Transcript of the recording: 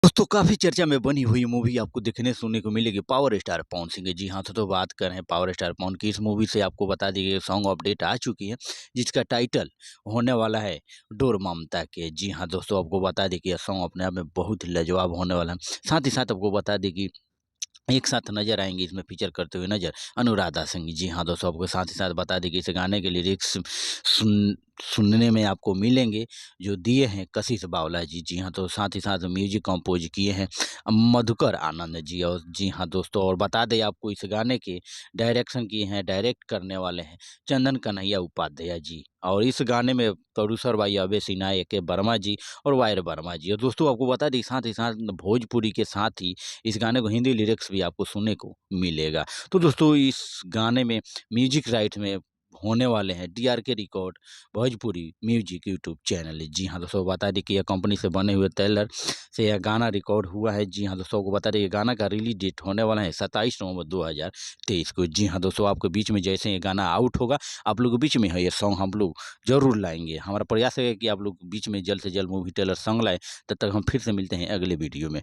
दोस्तों काफ़ी चर्चा में बनी हुई मूवी आपको देखने सुनने को मिलेगी पावर स्टार पवन सिंह की। जी हाँ, तो बात कर रहे हैं पावर स्टार पवन की। इस मूवी से आपको बता दी गई सॉन्ग अपडेट आ चुकी है, जिसका टाइटल होने वाला है डोर ममता के। जी हाँ दोस्तों, आपको बता दें कि यह सॉन्ग अपने आप में बहुत ही लाजवाब होने वाला है। साथ ही साथ आपको बता दें कि एक साथ नज़र आएँगे इसमें फ़ीचर करते हुए नज़र अनुराधा सिंह। जी हाँ दोस्तों, आपको साथ ही साथ बता दें कि इस गाने के लिरिक्स सुनने में आपको मिलेंगे, जो दिए हैं कशिश बावला जी। जी हाँ, तो साथ ही साथ म्यूज़िक कंपोज़ किए हैं मधुकर आनंद जी। और जी हाँ दोस्तों, और बता दें आपको इस गाने के डायरेक्शन किए हैं, डायरेक्ट करने वाले हैं चंदन कन्हैया उपाध्याय जी। और इस गाने में प्रोड्यूसर भाई अभय सिन्हा, ए के वर्मा जी और वायर वर्मा जी। और दोस्तों आपको बता दें साथ ही साथ भोजपुरी के साथ ही इस गाने को हिंदी लिरिक्स भी आपको सुनने को मिलेगा। तो दोस्तों इस गाने में म्यूजिक राइट में होने वाले हैं DRK record Bhojpuri music YouTube channel है। जी हाँ दोस्तों, बता दें कि यह कंपनी से बने हुए टेलर से यह गाना रिकॉर्ड हुआ है। जी हाँ दोस्तों, आपको बता दें ये गाना का रिलीज डेट होने वाला है 27 नवंबर 2023 को। जी हाँ दोस्तों, आपके बीच में जैसे ये गाना आउट होगा, आप लोग के बीच में है ये सॉन्ग हम लोग जरूर लाएंगे। हमारा प्रयास है कि आप लोग बीच में जल्द से जल्द मूवी टेलर सॉन्ग लाए। तब तक हम फिर से मिलते हैं अगले वीडियो में।